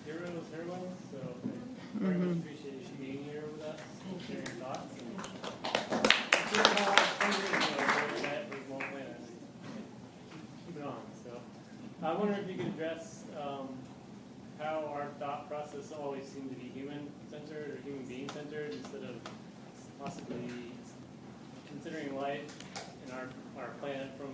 heroes, so I very much appreciate you being here with us, sharing your thoughts. And just about 10 years ago, we met for Small Planet. Keep it on. So I wonder if you could address how our thought process always seemed to be human-centered or human being-centered instead of possibly considering life and our planet from,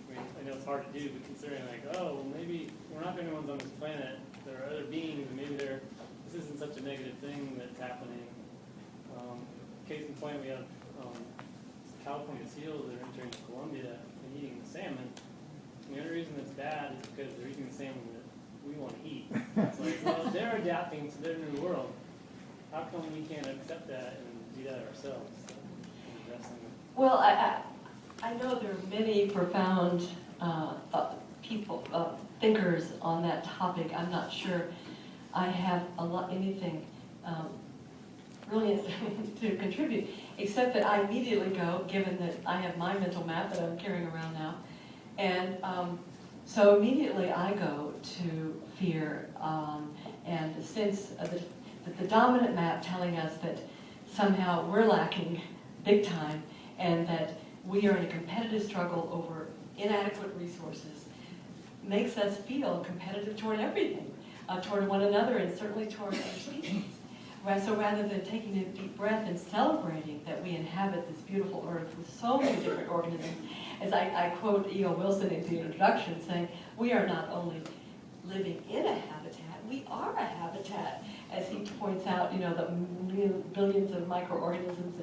I mean, I know it's hard to do, but considering like, oh, well, maybe we're not the only ones on this planet. There are other beings, and maybe this isn't such a negative thing that's happening. Case in point, we have California seals that are entering Colombia and eating the salmon. And the only reason it's bad is because they're eating the salmon that we want to eat. It's like, well, they're adapting to their new world. How come we can't accept that and do that ourselves? Well, I know there are many profound thinkers on that topic. I'm not sure I have anything brilliant to contribute, except that I immediately go, given that I have my mental map that I'm carrying around now, and so immediately I go to fear and the sense that the dominant map telling us that somehow we're lacking big time and that we are in a competitive struggle over inadequate resources makes us feel competitive toward everything, toward one another and certainly toward other species. So rather than taking a deep breath and celebrating that we inhabit this beautiful earth with so many different organisms, as I quote E.O. Wilson in the introduction saying, we are not only living in a habitat, we are a habitat, as he points out, you know, the billions of microorganisms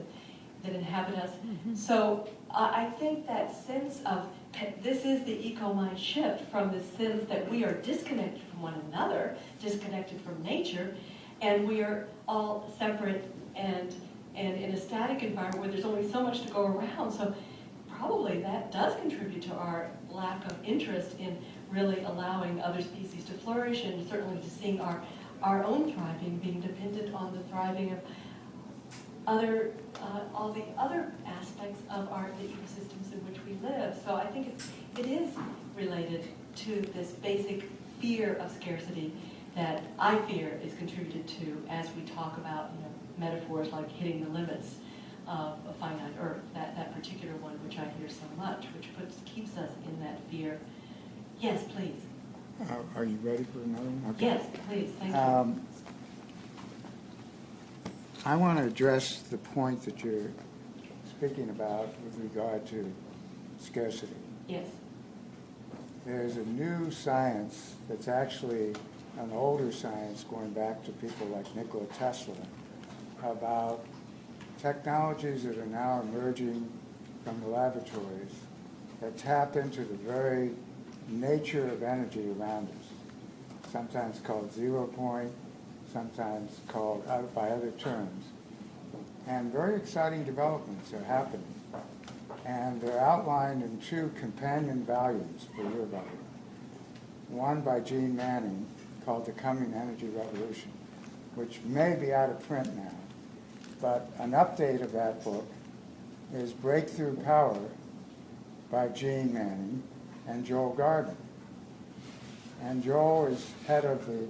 that inhabit us. So I think that sense of, this is the EcoMinds shift from the sense that we are disconnected from one another, disconnected from nature, and we are all separate and in a static environment where there's only so much to go around. So probably that does contribute to our lack of interest in really allowing other species to flourish, and certainly to seeing our own thriving being dependent on the thriving of all the other aspects of the ecosystems in which we live. So I think it is related to this basic fear of scarcity that I fear is contributed to as we talk about, you know, metaphors like hitting the limits of a finite earth, that particular one which I hear so much, which keeps us in that fear. Yes, please. Are you ready for another one? Okay. Yes, please. Thank you. I want to address the point that you're speaking about with regard to scarcity. Yes. There's a new science that's actually an older science going back to people like Nikola Tesla about technologies that are now emerging from the laboratories that tap into the very nature of energy around us, sometimes called zero point, sometimes called by other terms. And very exciting developments are happening. And they're outlined in two companion volumes for your volume. One by Gene Manning called The Coming Energy Revolution, which may be out of print now. But an update of that book is Breakthrough Power by Gene Manning and Joel Garden. And Joel is head of the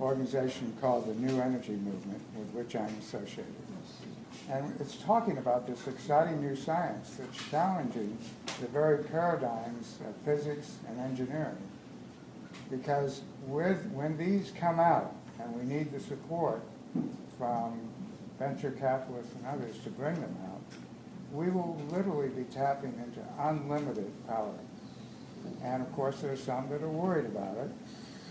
organization called the New Energy Movement, with which I'm associated. And it's talking about this exciting new science that's challenging the very paradigms of physics and engineering. Because when these come out, and we need the support from venture capitalists and others to bring them out, we will literally be tapping into unlimited power. And of course, there's some that are worried about it,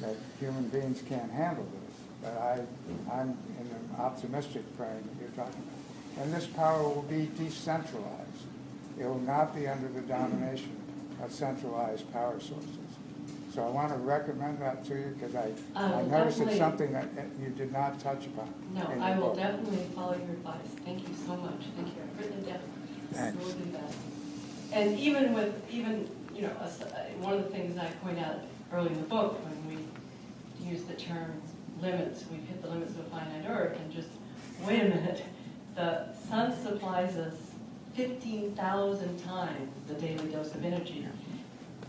that human beings can't handle this. But I'm in an optimistic frame that you're talking about. And this power will be decentralized. It will not be under the domination of centralized power sources. So I want to recommend that to you because I noticed it's something that you did not touch upon. No, I will definitely follow your advice. Thank you so much. Thank you. I've written it down. Thanks. We'll do that. And even you know, one of the things I point out early in the book when we use the term limits, we've hit the limits of a finite Earth, and just wait a minute, the sun supplies us 15,000 times the daily dose of energy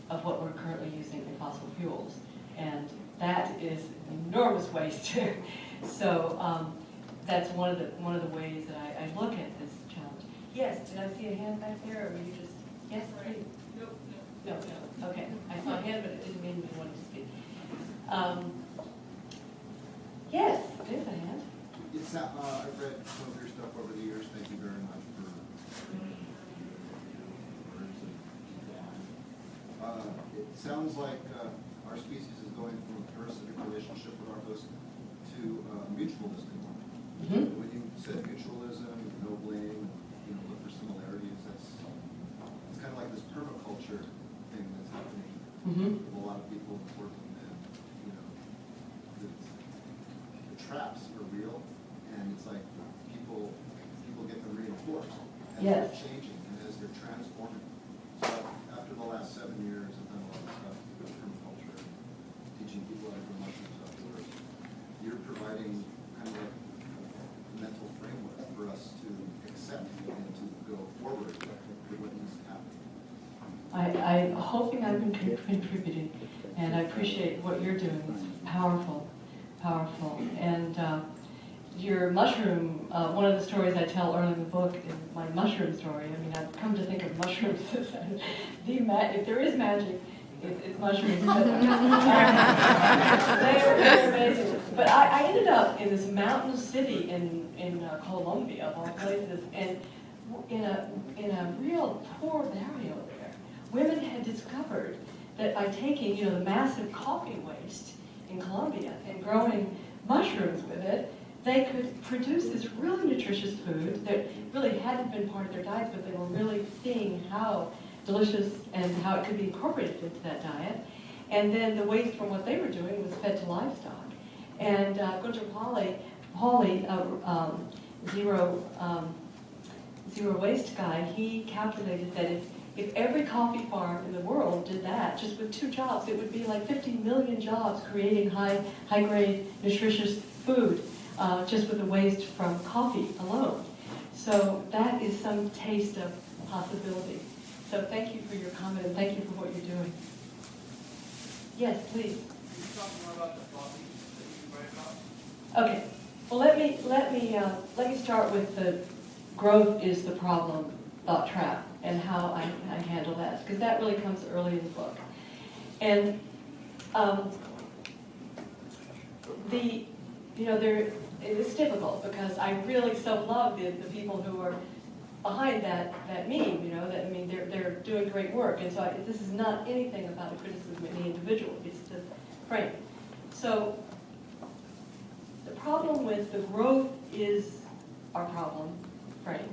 of what we're currently using in fossil fuels. And that is enormous waste. So that's one of the ways that I look at this challenge. Yes, did I see a hand back there, or were you just, yes, please? No, okay. I saw a hand, but it didn't mean you wanted to speak. Yes, there's a hand. It's not, I've read some of your stuff over the years. Thank you very much for it sounds like our species is going from a parasitic relationship with our host to mutualistic one. Mm-hmm. When you said mutualism, no blame, look for similarities, it's kind of like this permaculture thing that's happening with a lot of people working in, the traps are real, and it's like people get them reinforced as they're changing and as they're transforming. So after the last 7 years, I've done a lot of stuff with permaculture, teaching people how to grow mushrooms outdoors. You're providing kind of like a mental framework for us to accept and to go forward with what needs to happen. I'm hoping I've been contributing, and I appreciate what you're doing. It's powerful, powerful. And your mushroom, one of the stories I tell early in the book is my mushroom story. I mean, I've come to think of mushrooms as if there is magic, it's mushrooms. But, they're amazing. But I ended up in this mountain city in Colombia, of all places, and in a real poor barrio there, women had discovered that by taking, the massive coffee waste in Colombia and growing mushrooms with it, they could produce this really nutritious food that really hadn't been part of their diets, but they were really seeing how delicious and how it could be incorporated into that diet. And then the waste from what they were doing was fed to livestock. And Gunter Pauli, zero waste guy, he calculated that if every coffee farm in the world did that, just with 2 jobs, it would be like 50 million jobs creating high-grade, nutritious food. Just with the waste from coffee alone. So that is some taste of possibility. So thank you for your comment, and thank you for what you're doing. Yes, please. Can you talk more about the coffee that you write about? Okay. Well, let me start with the growth is the problem thought trap and how I handle that, because that really comes early in the book. And it's difficult because I really so love the people who are behind that meme, they're doing great work. And so this is not anything about a criticism of any individual, it's the frame. So the problem with the growth is our problem frame.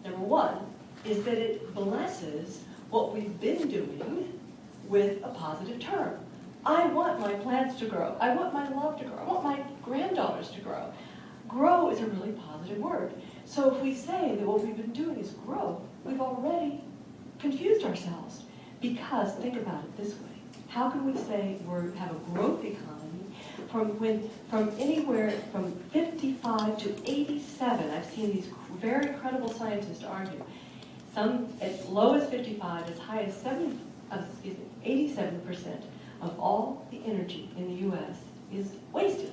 Number one is that it blesses what we've been doing with a positive term. I want my plants to grow. I want my love to grow. I want my granddaughters to grow. Grow is a really positive word. So if we say that what we've been doing is grow, we've already confused ourselves. Because, think about it this way, how can we say we have a growth economy from anywhere from 55 to 87? I've seen these very credible scientists argue. Some as low as 55, as high as 87% of all the energy in the U.S. is wasted.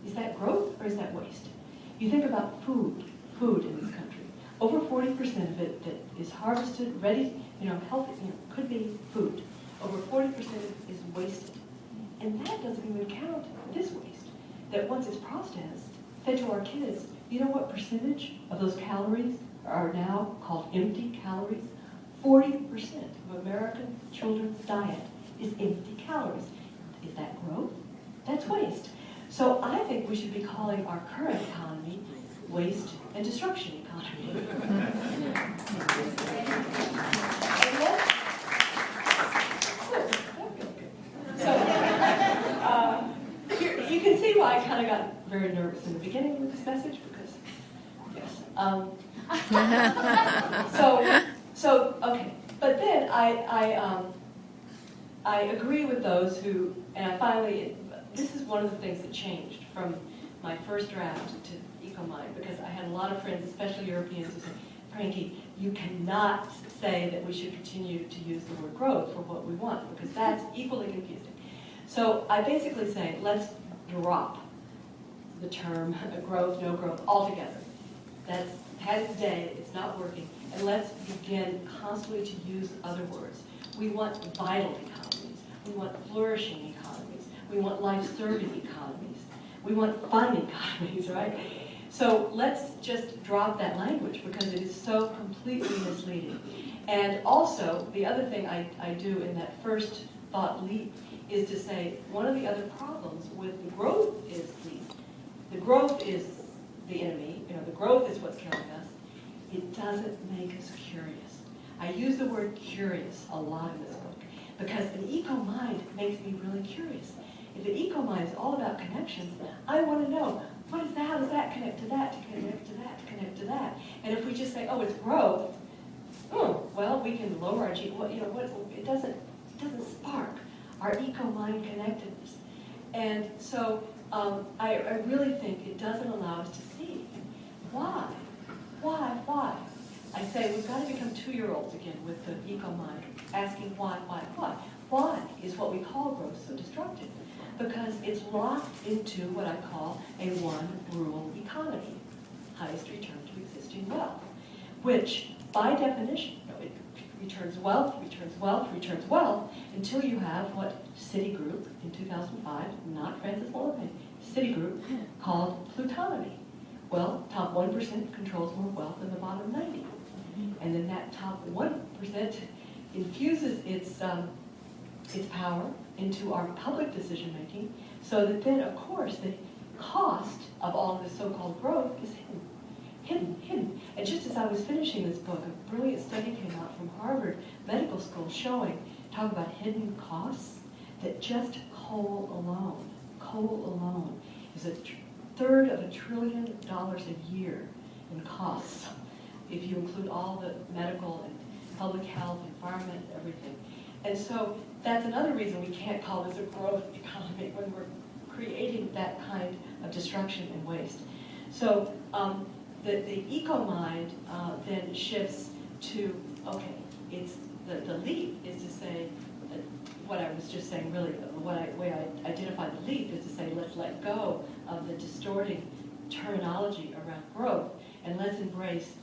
Is that growth or is that waste? You think about food in this country. Over 40% of it that is harvested, ready, healthy, could be food. Over 40% is wasted. And that doesn't even count this waste, that once it's processed, fed to our kids, you know what percentage of those calories are now called empty calories? 40% of American children's diet is empty calories. Is that growth? That's waste. So I think we should be calling our current economy waste and destruction economy. So you can see why I kind of got very nervous in the beginning with this message, because yes. So okay, but then I agree with those who, and I finally, this is one of the things that changed from my first draft to EcoMinds, because I had a lot of friends, especially Europeans, who said, Frankie, you cannot say that we should continue to use the word growth for what we want, because that's equally confusing. So I basically say, let's drop the term growth, no growth altogether. That's had its day, it's not working, and let's begin constantly to use other words. We want vital economies. We want flourishing economies. We want life-serving economies. We want fun economies, right? So let's just drop that language because it is so completely misleading. And also, the other thing I do in that first thought leap is to say one of the other problems with the growth is the growth is the enemy. You know, the growth is what's killing us. It doesn't make us curious. I use the word curious a lot in this book because an eco-mind makes me really curious. If an eco-mind is all about connections, I want to know, what is that? How does that connect to that, to connect to that, to connect to that? And if we just say, oh, it's growth, well, we can lower our it doesn't spark our eco-mind connectedness. And so I really think it doesn't allow us to see why. I say we've got to become 2-year-olds again with the eco-mind, asking why. Why is what we call growth so destructive? Because it's locked into what I call a one-rule economy, highest return to existing wealth, which by definition, it returns wealth, until you have what Citigroup in 2005, not Francis Lappe, Citigroup called plutonomy. Well, top 1% controls more wealth than the bottom 90. And then that top 1% infuses its power into our public decision making, so that then, of course, the cost of all of this so-called growth is hidden. And just as I was finishing this book, a brilliant study came out from Harvard Medical School talk about hidden costs, that just coal alone is a third of $1 trillion a year in costs, if you include all the medical and public health, environment, everything. And so that's another reason we can't call this a growth economy when we're creating that kind of destruction and waste. So the eco-mind then shifts to, okay, it's the leap is to say, what I was just saying really, the way I identify the leap is to say, let's let go of the distorting terminology around growth, and let's embrace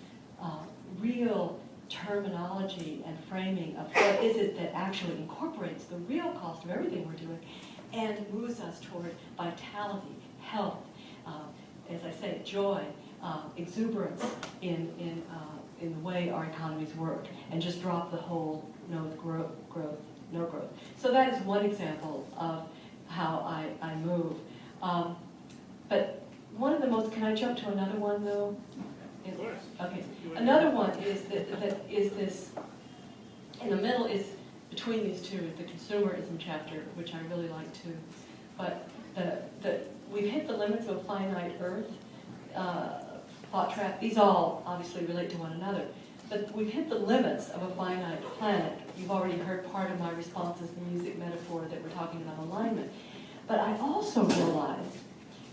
real terminology and framing of what is it that actually incorporates the real cost of everything we're doing and moves us toward vitality, health, as I say, joy, exuberance in the way our economies work, and just drop the whole no growth. So that is one example of how I move. But one of the most, can I jump to another one though? Of course. Okay. Another one is that is this, in the middle is, between these two, is the consumerism chapter, which I really like too. But we've hit the limits of a finite earth, thought trap. These all obviously relate to one another. But we've hit the limits of a finite planet. You've already heard part of my responses, the music metaphor that we're talking about alignment. But I also realize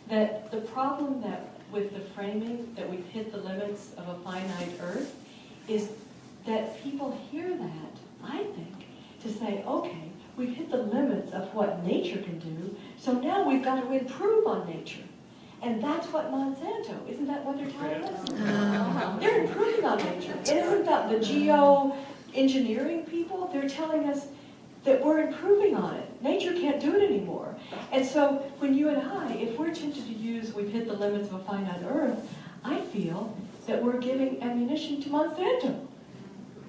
that the problem that with the framing that we've hit the limits of a finite earth is that people hear that, I think, to say, okay, we've hit the limits of what nature can do, so now we've got to improve on nature. And that's what Monsanto, isn't that what they're telling us? They're improving on nature. And isn't that the geoengineering people? They're telling us that we're improving on it. Nature can't do it anymore. And so when you and I, if we're tempted to use, we've hit the limits of a finite earth, I feel that we're giving ammunition to Monsanto.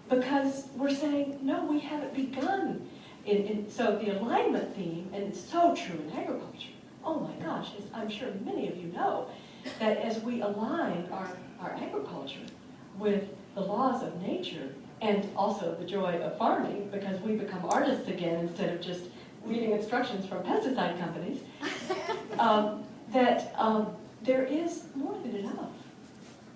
Because we're saying, no, we haven't begun. So the alignment theme, and it's so true in agriculture, oh my gosh, I'm sure many of you know, that as we align our agriculture with the laws of nature, and also the joy of farming, because we become artists again instead of just reading instructions from pesticide companies, there is more than enough.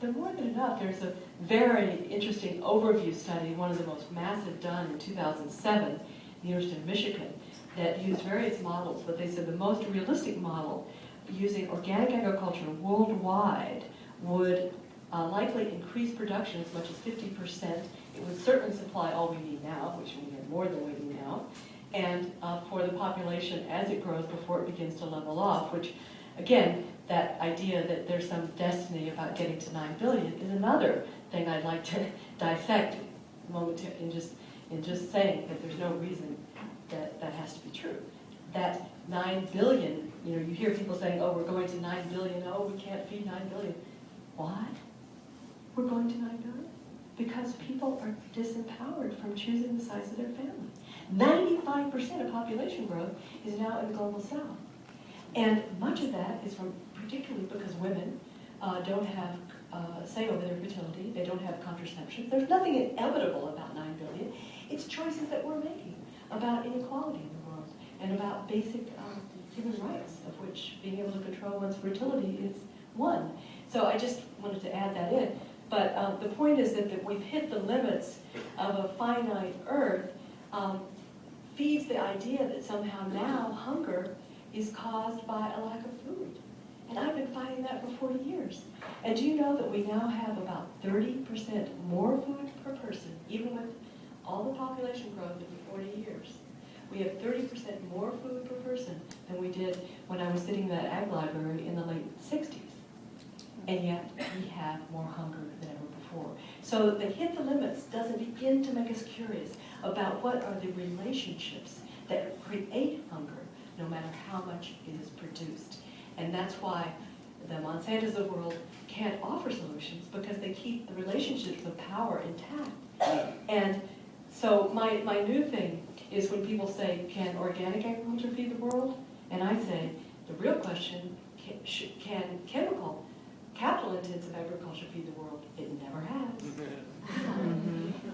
There's a very interesting overview study, one of the most massive done in 2007, at the University of Michigan, that used various models, but they said the most realistic model using organic agriculture worldwide would likely increase production as much as 50%. It would certainly supply all we need now, which we have more than we need now. and for the population as it grows before it begins to level off, which, again, that idea that there's some destiny about getting to 9 billion is another thing I'd like to dissect momentarily in just saying that there's no reason that that has to be true. That 9 billion, you know, you hear people saying, oh, we're going to 9 billion, oh, we can't feed 9 billion. Why? We're going to 9 billion? Because people are disempowered from choosing the size of their family. 95% of population growth is now in the global south. And much of that is from, particularly because women don't have say over their fertility, they don't have contraception. There's nothing inevitable about 9 billion. It's choices that we're making about inequality in the world and about basic human rights, of which being able to control one's fertility is one. So I just wanted to add that in. But the point is that we've hit the limits of a finite Earth feeds the idea that somehow now hunger is caused by a lack of food. And I've been fighting that for 40 years. And do you know that we now have about 30% more food per person, even with all the population growth in 40 years? We have 30% more food per person than we did when I was sitting in that ag library in the late 60s. And yet we have more hunger than ever before. So the hit the limits doesn't begin to make us curious about what are the relationships that create hunger, no matter how much it is produced. And that's why the Monsantos of the world can't offer solutions, because they keep the relationships of power intact. And so my new thing is when people say, can organic agriculture feed the world? And I say, the real question, can chemical, capital-intensive agriculture feed the world? It never has.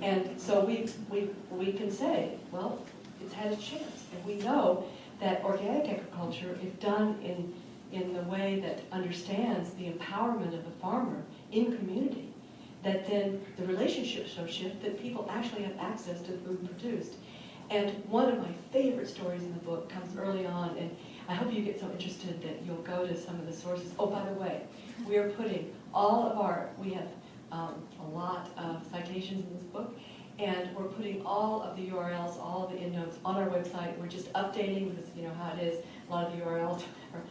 And so we can say, well, it's had a chance. And we know that organic agriculture, if done in the way that understands the empowerment of the farmer in community, that then the relationships so shift that people actually have access to the food produced. And one of my favorite stories in the book comes early on, and I hope you get so interested that you'll go to some of the sources. Oh, by the way, we are putting all of we have a lot of citations in this book, and we're putting all of the URLs, all of the endnotes on our website. We're just updating, because you know how it is, a lot of the URLs are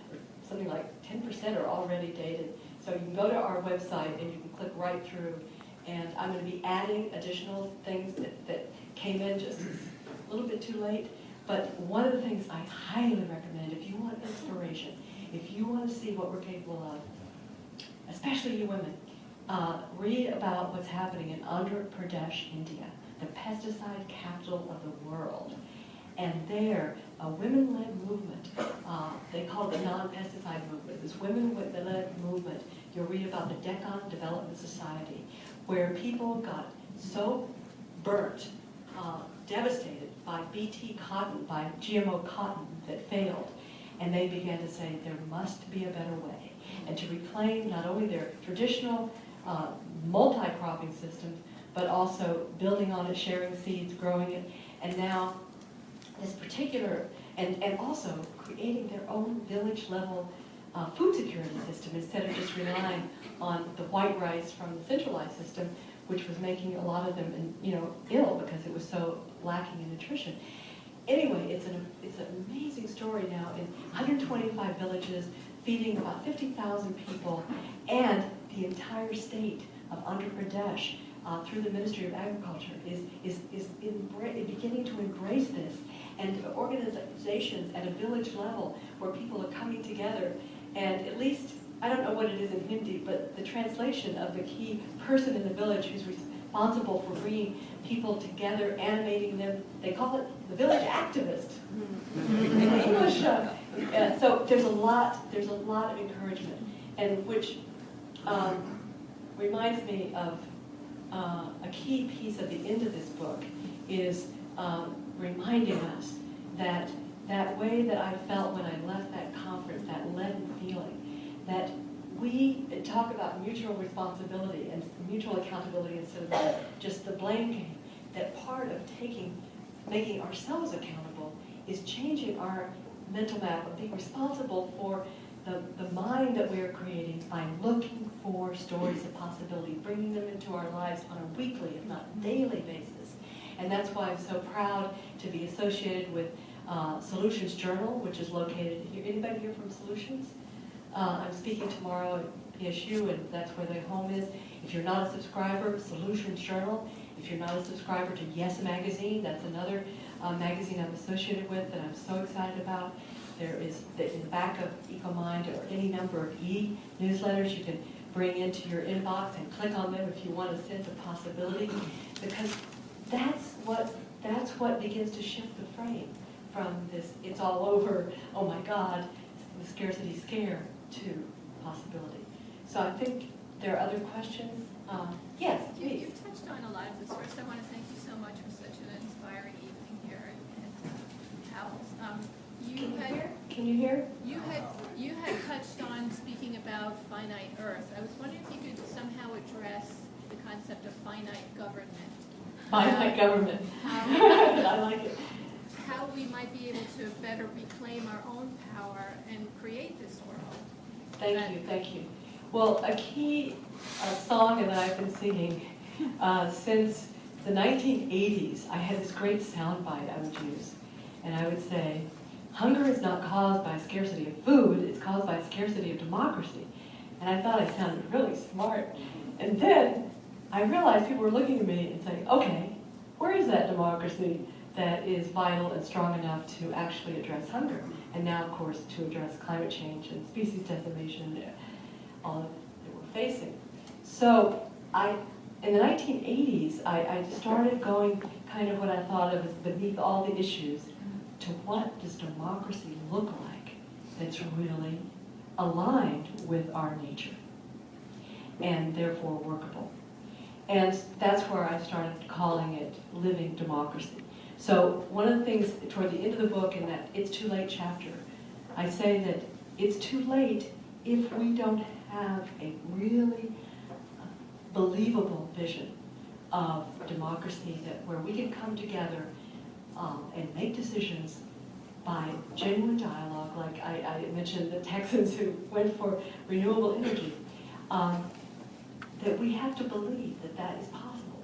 something like 10% are already dated. So you can go to our website and you can click right through, and I'm going to be adding additional things that came in just a little bit too late. But one of the things I highly recommend, if you want inspiration, if you want to see what we're capable of, especially you women, read about what's happening in Andhra Pradesh, India, the pesticide capital of the world. And there, a women-led movement, they call it the non-pesticide movement, this women-led movement, you'll read about the Deccan Development Society, where people got so burnt, devastated by BT cotton, by GMO cotton that failed, and they began to say there must be a better way, and to reclaim not only their traditional multi-cropping systems, but also building on it, sharing seeds, growing it, and now this particular, and also creating their own village-level food security system instead of just relying on the white rice from the centralized system, which was making a lot of them, ill because it was so lacking in nutrition. Anyway, it's an amazing story now in 125 villages, feeding about 50,000 people, and the entire state of Andhra Pradesh, through the Ministry of Agriculture, is beginning to embrace this. And organizations at a village level where people are coming together, and at least, I don't know what it is in Hindi, but the translation of the key person in the village who's responsible for bringing people together, animating them, they call it the village activist in English. So there's a lot of encouragement, and which reminds me of a key piece at the end of this book is reminding us that that way that I felt when I left that conference, that leaden feeling, that we talk about mutual responsibility and mutual accountability instead of just the blame game, that part of making ourselves accountable is changing our mental map of being responsible for the mind that we are creating by looking for stories of possibility, bringing them into our lives on a weekly, if not daily basis. And that's why I'm so proud to be associated with Solutions Journal, which is located here. Anybody here from Solutions? I'm speaking tomorrow at PSU, and that's where their home is. If you're not a subscriber, Solutions Journal. If you're not a subscriber to Yes Magazine, that's another magazine I'm associated with that I'm so excited about. There is, in the back of EcoMind, or any number of e-newsletters you can bring into your inbox and click on them if you want a sense of possibility, because that's what begins to shift the frame from this, it's all over, oh my God, the scarcity scare, to possibility. So I think there are other questions. Yes, please. You touched on a lot of this. First, I want to thank you so much for such an inspiring evening here at Howell's. Can you hear? You had touched on speaking about finite Earth. I was wondering if you could somehow address the concept of finite government. Finite government. I like it. How we might be able to better reclaim our own power and create this world. Thank you. Well, a key song that I've been singing since the 1980s, I had this great soundbite I would use, and I would say, hunger is not caused by scarcity of food, it's caused by scarcity of democracy. And I thought I sounded really smart. And then I realized people were looking at me and saying, okay, where is that democracy that is vital and strong enough to actually address hunger? And now, of course, to address climate change and species decimation, all that we're facing. So in the 1980s, I started going kind of what I thought of as beneath all the issues to what does democracy look like that's really aligned with our nature and therefore workable. And that's where I started calling it living democracy. So one of the things toward the end of the book, in that It's Too Late chapter, I say that it's too late if we don't have a really believable vision of democracy, that where we can come together and make decisions by genuine dialogue, like I mentioned the Texans who went for renewable energy, that we have to believe that that is possible.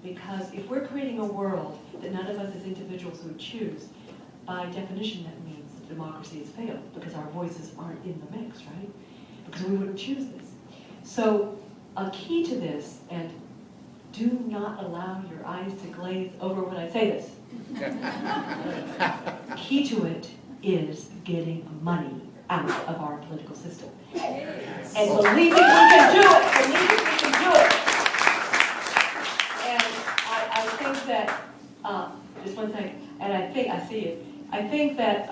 Because if we're creating a world that none of us as individuals would choose, by definition that means that democracy has failed, because our voices aren't in the mix, right? Because we wouldn't choose this. So a key to this, and do not allow your eyes to glaze over when I say this, key to it is getting money out of our political system. And believing we can do it. Believing we can do it. And I think that, just one second, and I see it. I think that,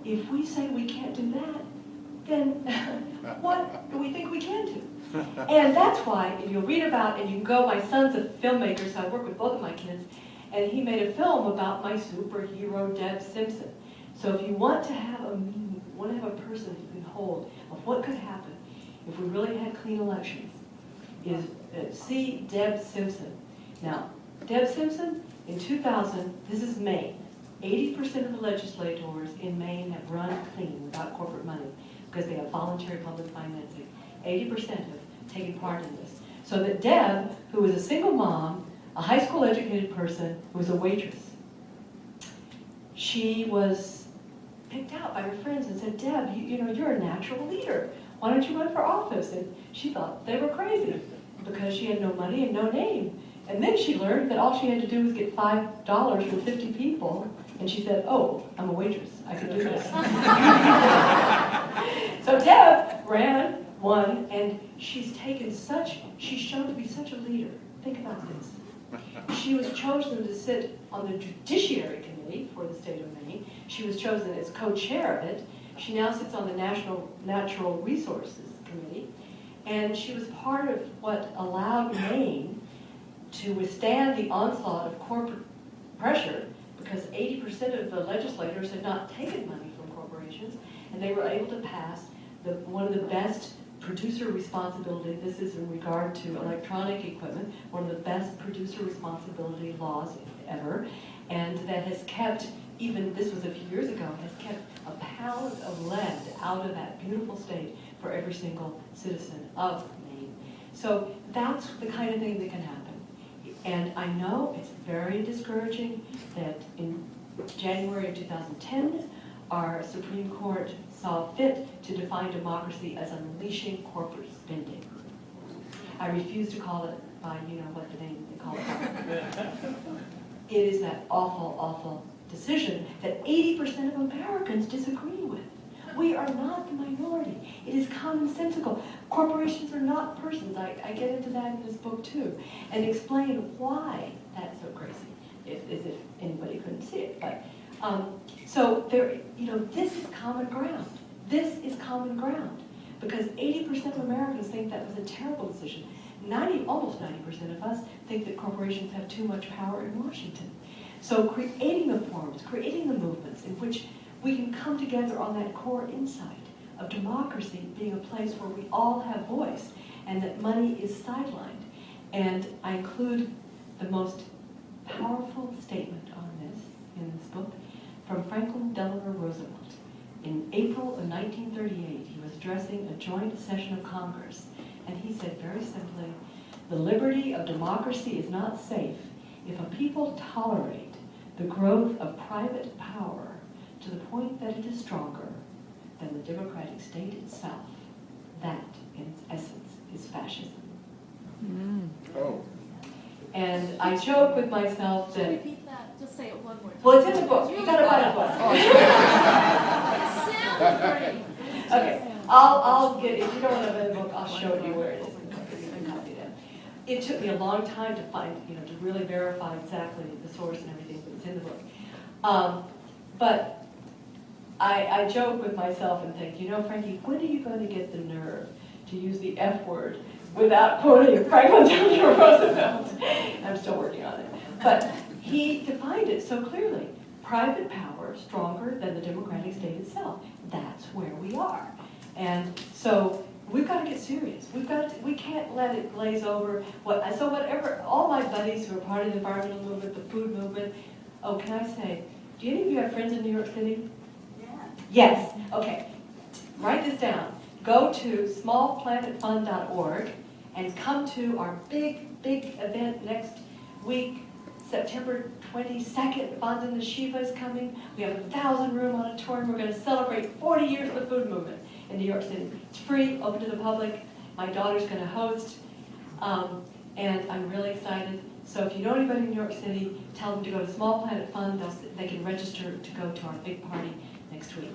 if we say we can't do that, then what do we think we can do? And that's why, if you'll read about, and you can go, my son's a filmmaker, so I work with both of my kids, and he made a film about my superhero, Deb Simpson. So if you want to have a meaning, you want to have a person you can hold of what could happen if we really had clean elections, is see Deb Simpson. Now, Deb Simpson, in 2000, this is Maine. 80% of the legislators in Maine have run clean without corporate money because they have voluntary public financing. 80% have taken part in this. So that Deb, who was a single mom, a high school educated person, who was a waitress, she was picked out by her friends and said, Deb, you're a natural leader. Why don't you run for office? And she thought they were crazy because she had no money and no name. And then she learned that all she had to do was get $5 from 50 people. And she said, oh, I'm a waitress. I can do this. So Deb ran, won, and she's shown to be such a leader. Think about this. She was chosen to sit on the Judiciary Committee for the state of Maine. She was chosen as co-chair of it. She now sits on the National Natural Resources Committee. And she was part of what allowed Maine to withstand the onslaught of corporate pressure, because 80% of the legislators had not taken money from corporations, and they were able to pass one of the best producer responsibility, this is in regard to electronic equipment, one of the best producer responsibility laws ever, and that has kept, even this was a few years ago, has kept a pound of lead out of that beautiful state for every single citizen of Maine. So that's the kind of thing that can happen. And I know it's very discouraging that in January of 2010, our Supreme Court saw fit to define democracy as unleashing corporate spending. I refuse to call it by, you know, what the name they call it. It is that awful, awful decision that 80% of Americans disagree with. We are not the minority. It is commonsensical. Corporations are not persons. I get into that in this book too, and explain why that's so crazy, as if anybody couldn't see it. But so there, you know, this is common ground. This is common ground because 80% of Americans think that was a terrible decision. Almost 90% of us think that corporations have too much power in Washington. So creating the forms, creating the movements in which we can come together on that core insight of democracy being a place where we all have voice and that money is sidelined. And I include the most powerful statement on this in this book from Franklin Delano Roosevelt. In April of 1938, he was addressing a joint session of Congress, and he said very simply, "The liberty of democracy is not safe if a people tolerate the growth of private power to the point that it is stronger than the democratic state itself. That, in its essence, is fascism." Oh. And I joke with myself Should I that, repeat that? Just say it one more time. well, it's in the book. You gotta buy the book. It sounded great. Okay, I'll get, if you don't want to buy the book, I'll show you where it is. You can copy that. It took me a long time to find, you know, to really verify exactly the source and everything that's in the book. But I joke with myself and think, you know, Frankie, when are you going to get the nerve to use the F word without quoting Franklin Delano Roosevelt? I'm still working on it. But he defined it so clearly. Private power stronger than the democratic state itself. That's where we are. And so we've got to get serious. We can't let it glaze over. So whatever, all my buddies who are part of the environmental movement, the food movement, oh, can I say, do any of you have friends in New York City? Yeah. Yes. Okay. Write this down. Go to smallplanetfund.org and come to our big event next week, September 22nd. Vandana Shiva is coming. We have a 1,000-room auditorium. We're going to celebrate 40 years of the food movement in New York City. It's free, open to the public. My daughter's going to host, and I'm really excited. So if you know anybody in New York City, tell them to go to Small Planet Fund. They can register to go to our big party next week.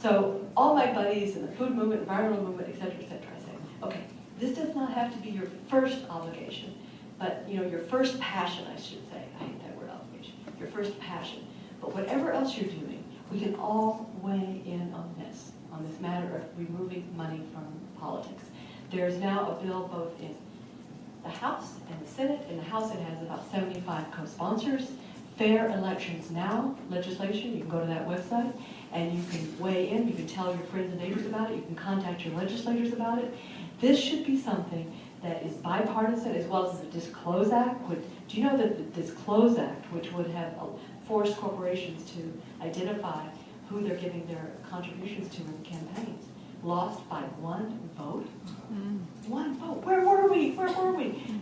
So all my buddies in the food movement, environmental movement, et cetera, I say, okay, this does not have to be your first obligation, but you know, your first passion, I should say. I hate that word, obligation. Your first passion. But whatever else you're doing, we can all weigh in on this matter of removing money from politics. There's now a bill both in the House and the Senate. In the House, it has about 75 co-sponsors. Fair Elections Now legislation, you can go to that website and you can weigh in, you can tell your friends and neighbors about it, you can contact your legislators about it. This should be something that is bipartisan, as well as the Disclose Act. Do you know that the Disclose Act, which would have forced corporations to identify who they're giving their contributions to in campaigns, lost by one vote? One vote. Where were we?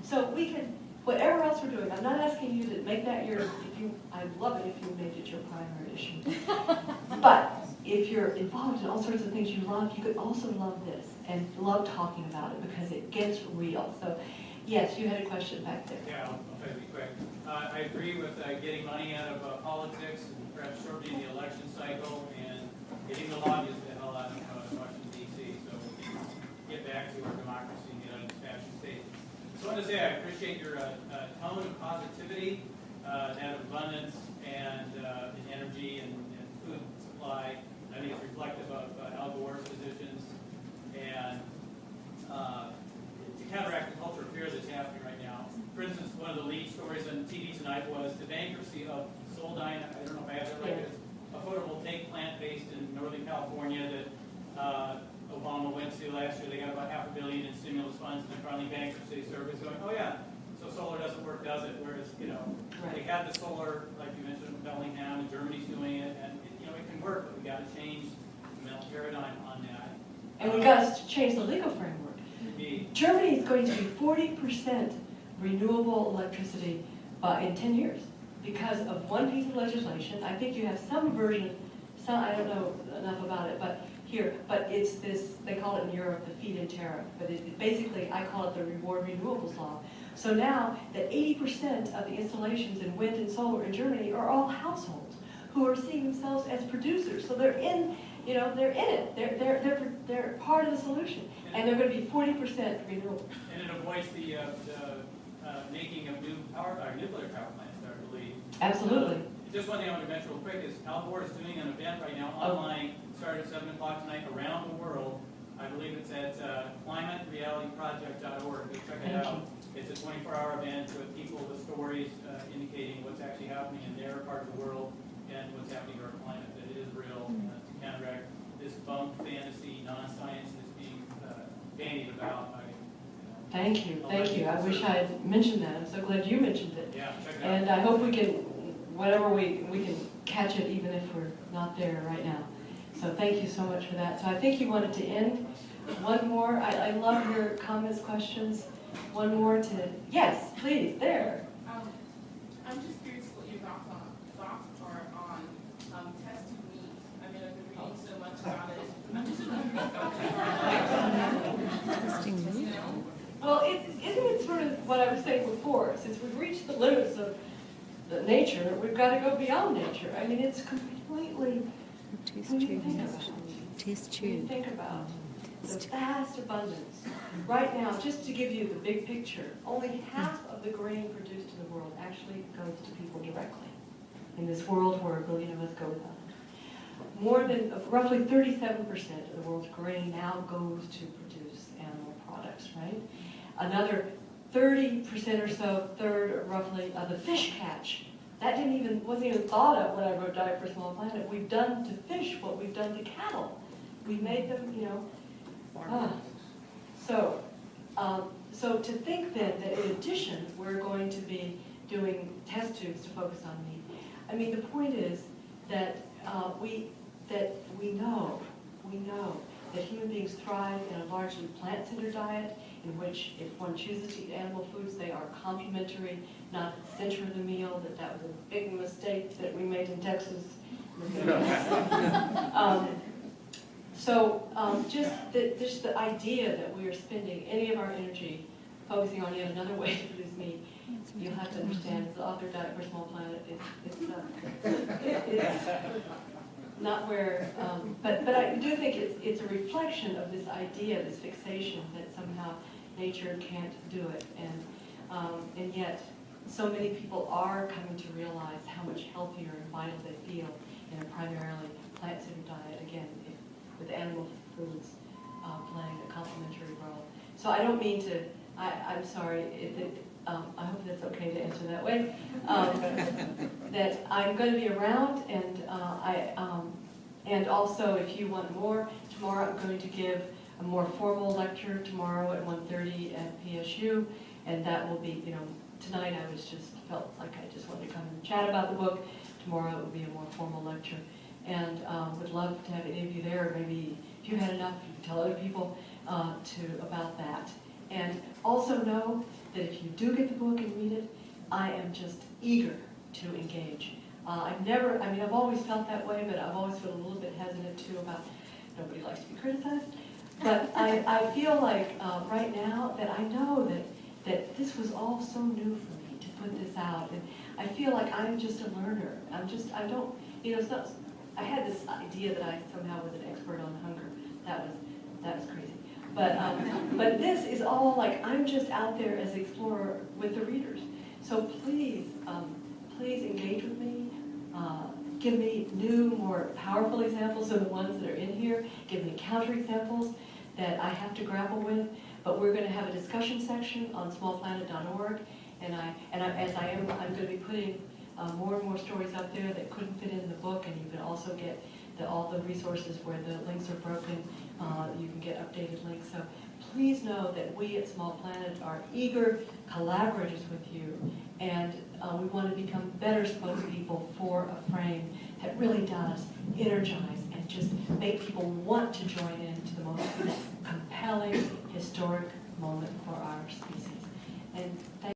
So we can, whatever else we're doing, I'm not asking you to make that your, I'd love it if you made it your primary issue. But if you're involved in all sorts of things you love, you could also love this and love talking about it because it gets real. So yes, you had a question back there. Yeah, I'll try to be quick. I agree with getting money out of politics and perhaps shortening the election cycle and getting the lobbyists the hell out of Washington, D.C. so we can get back to our democracy and get out of this fascist state. So I want to say I appreciate your tone of positivity, that abundance and energy and food supply. I think it's reflective of Al Gore's positions and to counteract the culture of fear that's happening right now. For instance, one of the lead stories on TV tonight was the bankruptcy of Soldine, I don't know if I have that right, a photovoltaic plant based in Northern California that Obama went to last year. They got about $500 million in stimulus funds, and then finally bankruptcy. So everybody's going, oh yeah, so solar doesn't work, does it? Whereas, you know, they had the solar, like you mentioned, in Bellingham, and Germany's doing it, and you know, it can work, but we got to change the mental paradigm on that. And we've got to change the legal framework. Indeed. Germany is going to be 40% renewable electricity in 10 years because of one piece of legislation. I think you have some version, I don't know enough about it, but it's this, they call it in Europe the feed-in tariff, but basically I call it the reward renewables law. So now that 80% of the installations in wind and solar in Germany are all households who are seeing themselves as producers. So they're in, they're in it. They're part of the solution, and they're going to be 40% renewable. And it avoids the making of new nuclear power plants, I believe. Absolutely. Just one thing I want to mention real quick is Al Gore is doing an event right now online, started at 7 o'clock tonight around the world. I believe it's at climaterealityproject.org. Go check it out. It's a 24-hour event with people with stories indicating what's actually happening in their part of the world and what's happening to our climate, that it is real, to counteract this bunk fantasy, non-science that's being bandied about by Thank you. I wish I had mentioned that. I'm so glad you mentioned it. Yeah, check it out. And I hope we can, whatever we can catch it even if we're not there right now. So thank you so much for that. So I think you wanted to end. One more. I love your comments, questions. One more to, yes, please, there. I'm just curious what your thoughts are on test tube meat. I mean, I've been reading so much about it. I'm just wondering. Testing meat? Well, isn't it sort of what I was saying before? Since we've reached the limits of the nature, we've got to go beyond nature. I mean, it's completely. Test When you tube. think about it, Test when you tube. think about the vast abundance. Right now, just to give you the big picture, only half of the grain produced in the world actually goes to people directly. In this world where 1 billion of us go without it. More than, roughly 37% of the world's grain now goes to produce animal products, right? Another 30% or so, third roughly, of the fish catch. That wasn't even thought of when I wrote Diet for a Small Planet. We've done to fish what we've done to cattle. We made them, So to think then that in addition, we're going to be doing test tubes to focus on meat. I mean, the point is that we know that human beings thrive in a largely plant-centered diet in which if one chooses to eat animal foods, they are complementary, not the center of the meal, that was a big mistake that we made in Texas. Just the idea that we are spending any of our energy focusing on yet another way to produce meat, you'll have to understand, as the author of Diet for a Small Planet, it's not where, but I do think it's a reflection of this idea, this fixation that somehow nature can't do it, and yet so many people are coming to realize how much healthier and vital they feel in a primarily plant-centered diet, again, with animal foods playing a complementary role. So I don't mean to, I'm sorry, I hope that's okay to answer that way, that I'm going to be around, and also if you want more, tomorrow I'm going to give a more formal lecture tomorrow at 1:30 at PSU, and that will be, tonight I felt like I just wanted to come and chat about the book. Tomorrow it will be a more formal lecture, and would love to have any of you there. Maybe if you've had enough, you can tell other people about that. And also know that if you do get the book and read it, I am just eager to engage. I've always felt that way, but I've always felt a little bit hesitant too about nobody likes to be criticized. But I feel like right now that I know that this was all so new for me to put this out. And I feel like I'm just a learner. It's not, I had this idea that I somehow was an expert on hunger. That was crazy. But this is all like, I'm just out there as an explorer with the readers. So please engage with me. Give me new, more powerful examples of the ones that are in here. Give me counterexamples that I have to grapple with. But we're going to have a discussion section on smallplanet.org, and I'm going to be putting more and more stories up there that couldn't fit in the book, and you can also get all the resources where the links are broken. You can get updated links. So please know that we at Small Planet are eager collaborators with you, and we want to become better spokespeople for a frame that really does energize and just make people want to join into the most compelling, historic moment for our species. And thank